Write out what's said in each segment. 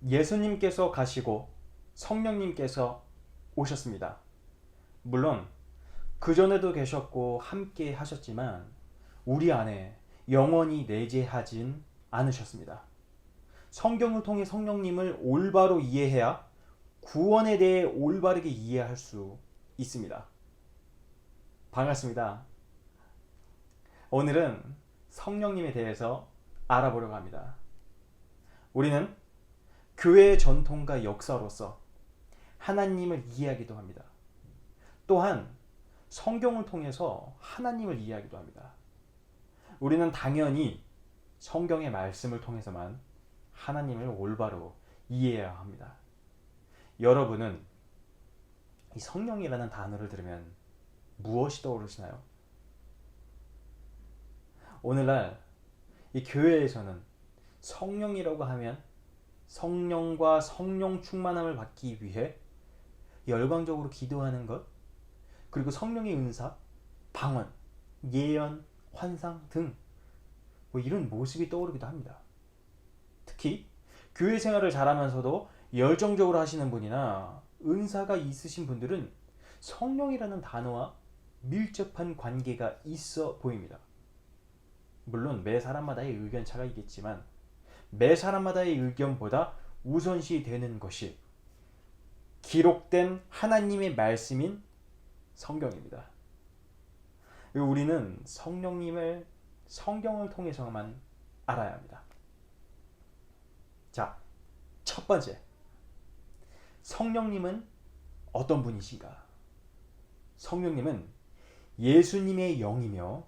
예수님께서 가시고 성령님께서 오셨습니다. 물론 그전에도 계셨고 함께 하셨지만 우리 안에 영원히 내재하진 않으셨습니다. 성경을 통해 성령님을 올바로 이해해야 구원에 대해 올바르게 이해할 수 있습니다. 반갑습니다. 오늘은 성령님에 대해서 알아보려고 합니다. 우리는 교회의 전통과 역사로서 하나님을 이해하기도 합니다. 또한 성경을 통해서 하나님을 이해하기도 합니다. 우리는 당연히 성경의 말씀을 통해서만 하나님을 올바로 이해해야 합니다. 여러분은 이 성령이라는 단어를 들으면 무엇이 떠오르시나요? 오늘날 이 교회에서는 성령이라고 하면 성령과 성령 충만함을 받기 위해 열광적으로 기도하는 것, 그리고 성령의 은사, 방언, 예언, 환상 등 이런 모습이 떠오르기도 합니다. 특히 교회 생활을 잘하면서도 열정적으로 하시는 분이나 은사가 있으신 분들은 성령이라는 단어와 밀접한 관계가 있어 보입니다. 물론 매 사람마다의 의견차가 있겠지만 매 사람마다의 의견보다 우선시 되는 것이 기록된 하나님의 말씀인 성경입니다. 우리는 성령님을 성경을 통해서만 알아야 합니다. 자, 첫 번째, 성령님은 어떤 분이신가? 성령님은 예수님의 영이며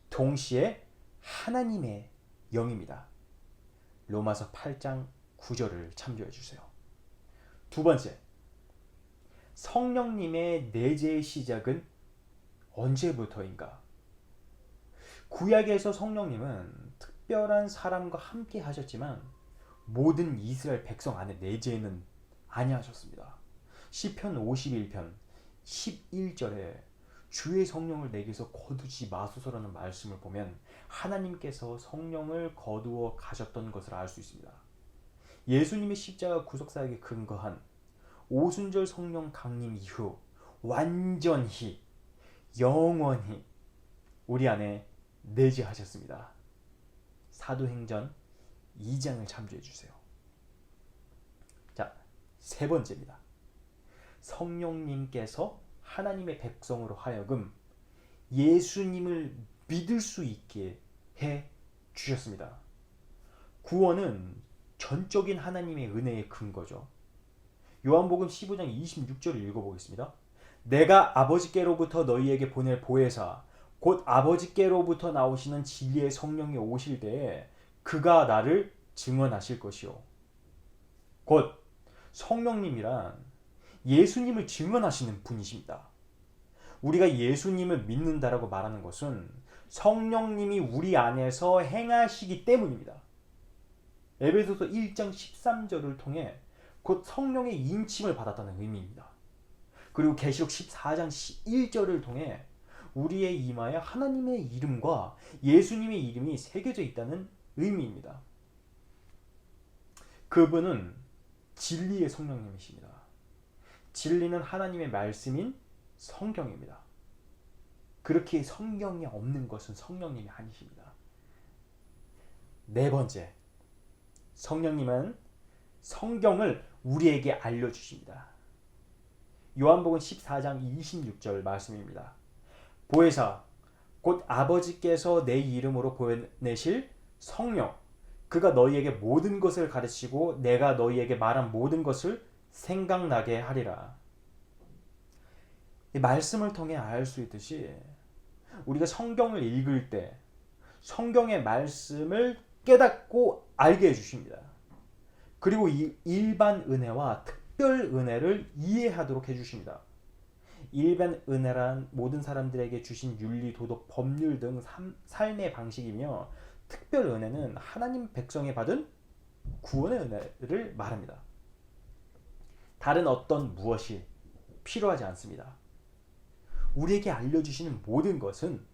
동시에 하나님의 영입니다. 로마서 8장 9절을 참조해 주세요. 두 번째, 성령님의 내재의 시작은 언제부터인가? 구약에서 성령님은 특별한 사람과 함께 하셨지만 모든 이스라엘 백성 안에 내재는 아니하셨습니다. 시편 51편 11절에 주의 성령을 내게서 거두지 마소서라는 말씀을 보면 하나님께서 성령을 거두어 가셨던 것을 알 수 있습니다. 예수님의 십자가 구속사역에 근거한 오순절 성령 강림 이후 완전히 영원히 우리 안에 내재하셨습니다. 사도행전 2장을 참조해 주세요. 자, 세 번째입니다. 성령님께서 하나님의 백성으로 하여금 예수님을 믿을 수 있게 해 주셨습니다. 구원은 전적인 하나님의 은혜의 근거죠. 요한복음 15장 26절을 읽어보겠습니다. 내가 아버지께로부터 너희에게 보낼 보혜사 곧 아버지께로부터 나오시는 진리의 성령이 오실 때에 그가 나를 증언하실 것이요. 곧 성령님이란 예수님을 증언하시는 분이십니다. 우리가 예수님을 믿는다라고 말하는 것은 성령님이 우리 안에서 행하시기 때문입니다. 에베소서 1장 13절을 통해 곧 성령의 인침을 받았다는 의미입니다. 그리고 계시록 14장 1절을 통해 우리의 이마에 하나님의 이름과 예수님의 이름이 새겨져 있다는 의미입니다. 그분은 진리의 성령님이십니다. 진리는 하나님의 말씀인 성경입니다. 그렇게 성경이 없는 것은 성령님이 아니십니다. 네 번째, 성령님은 성경을 우리에게 알려주십니다. 요한복음 14장 26절 말씀입니다. 보혜사 곧 아버지께서 내 이름으로 보내실 성령 그가 너희에게 모든 것을 가르치고 내가 너희에게 말한 모든 것을 생각나게 하리라. 이 말씀을 통해 알 수 있듯이 우리가 성경을 읽을 때 성경의 말씀을 깨닫고 알게 해주십니다. 그리고 이 일반 은혜와 특별 은혜를 이해하도록 해주십니다. 일반 은혜란 모든 사람들에게 주신 윤리, 도덕, 법률 등 삶의 방식이며 특별 은혜는 하나님 백성에 받은 구원의 은혜를 말합니다. 다른 어떤 무엇이 필요하지 않습니다. 우리에게 알려주시는 모든 것은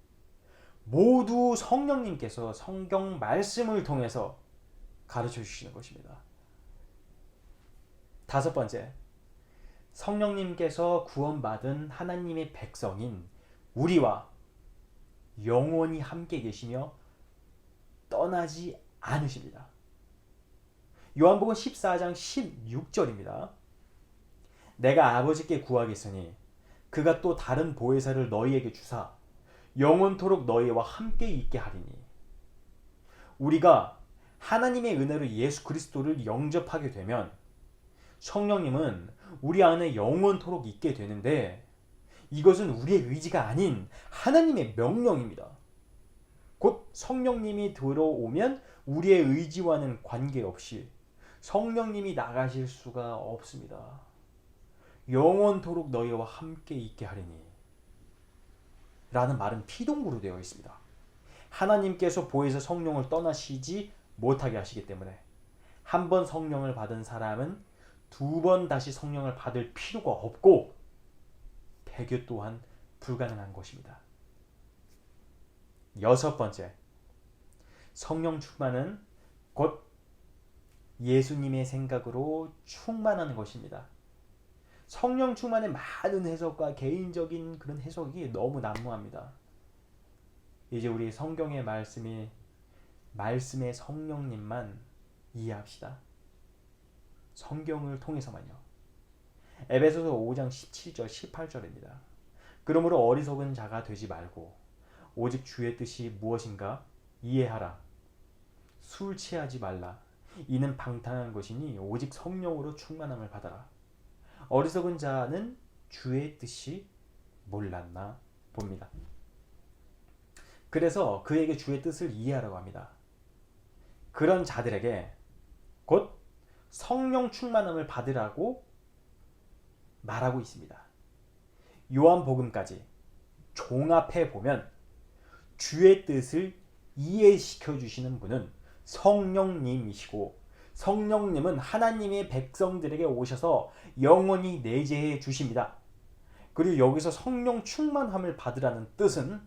모두 성령님께서 성경 말씀을 통해서 가르쳐 주시는 것입니다. 다섯 번째, 성령님께서 구원받은 하나님의 백성인 우리와 영원히 함께 계시며 떠나지 않으십니다. 요한복음 14장 16절입니다. 내가 아버지께 구하겠으니 그가 또 다른 보혜사를 너희에게 주사 영원토록 너희와 함께 있게 하리니. 우리가 하나님의 은혜로 예수 그리스도를 영접하게 되면 성령님은 우리 안에 영원토록 있게 되는데, 이것은 우리의 의지가 아닌 하나님의 명령입니다. 곧 성령님이 들어오면 우리의 의지와는 관계없이 성령님이 나가실 수가 없습니다. 영원토록 너희와 함께 있게 하리니 라는 말은 피동구로 되어 있습니다. 하나님께서 보혜사 성령을 떠나시지 못하게 하시기 때문에 한 번 성령을 받은 사람은 두 번 다시 성령을 받을 필요가 없고 배교 또한 불가능한 것입니다. 여섯 번째, 성령 충만은 곧 예수님의 생각으로 충만하는 것입니다. 성령 충만의 많은 해석과 개인적인 그런 해석이 너무 난무합니다. 이제 우리 성경의 말씀의 성령님만 이해합시다. 성경을 통해서만요. 에베소서 5장 17절 18절입니다. 그러므로 어리석은 자가 되지 말고 오직 주의 뜻이 무엇인가 이해하라. 술 취하지 말라. 이는 방탕한 것이니 오직 성령으로 충만함을 받아라. 어리석은 자는 주의 뜻이 몰랐나 봅니다. 그래서 그에게 주의 뜻을 이해하라고 합니다. 그런 자들에게 곧 성령 충만함을 받으라고 말하고 있습니다. 요한복음까지 종합해 보면 주의 뜻을 이해시켜 주시는 분은 성령님이시고, 성령님은 하나님의 백성들에게 오셔서 영원히 내재해 주십니다. 그리고 여기서 성령 충만함을 받으라는 뜻은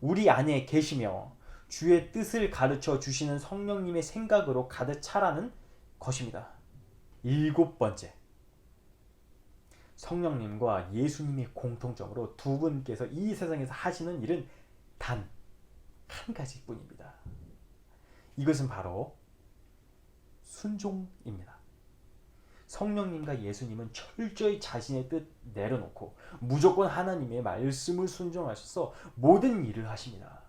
우리 안에 계시며 주의 뜻을 가르쳐 주시는 성령님의 생각으로 가득 차라는 것입니다. 일곱 번째, 성령님과 예수님의 공통점으로 두 분께서 이 세상에서 하시는 일은 단 한 가지뿐입니다. 이것은 바로 순종입니다. 성령님과 예수님은 철저히 자신의 뜻 내려놓고 무조건 하나님의 말씀을 순종하셔서 모든 일을 하십니다.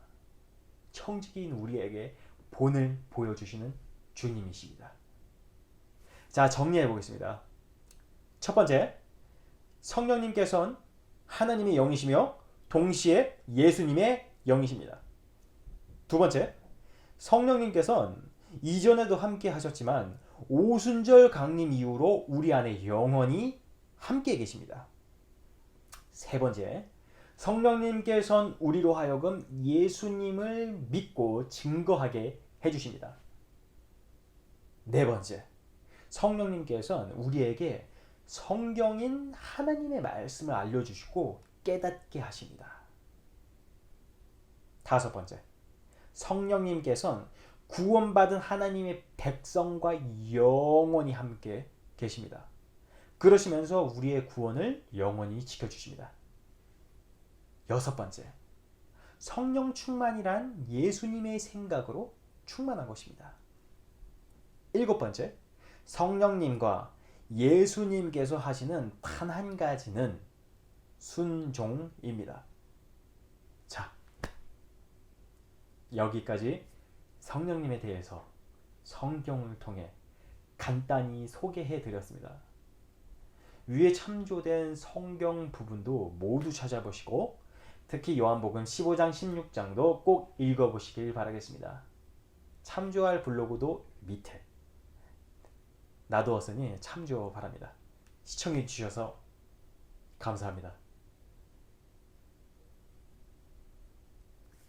청지기인 우리에게 본을 보여주시는 주님이십니다. 자, 정리해 보겠습니다. 첫 번째, 성령님께서는 하나님의 영이시며 동시에 예수님의 영이십니다. 두 번째, 성령님께서는 이전에도 함께 하셨지만 오순절 강림 이후로 우리 안에 영원히 함께 계십니다. 세 번째, 성령님께서는 우리로 하여금 예수님을 믿고 증거하게 해주십니다. 네 번째, 성령님께서는 우리에게 성경인 하나님의 말씀을 알려주시고 깨닫게 하십니다. 다섯 번째, 성령님께서는 구원받은 하나님의 백성과 영원히 함께 계십니다. 그러시면서 우리의 구원을 영원히 지켜주십니다. 여섯 번째, 성령 충만이란 예수님의 생각으로 충만한 것입니다. 일곱 번째, 성령님과 예수님께서 하시는 단 한 가지는 순종입니다. 자, 여기까지 성령님에 대해서 성경을 통해 간단히 소개해 드렸습니다. 위에 참조된 성경 부분도 모두 찾아보시고 특히 요한복음 15장 16장도 꼭 읽어보시길 바라겠습니다. 참조할 블로그도 밑에 놔두었으니 참조 바랍니다. 시청해 주셔서 감사합니다.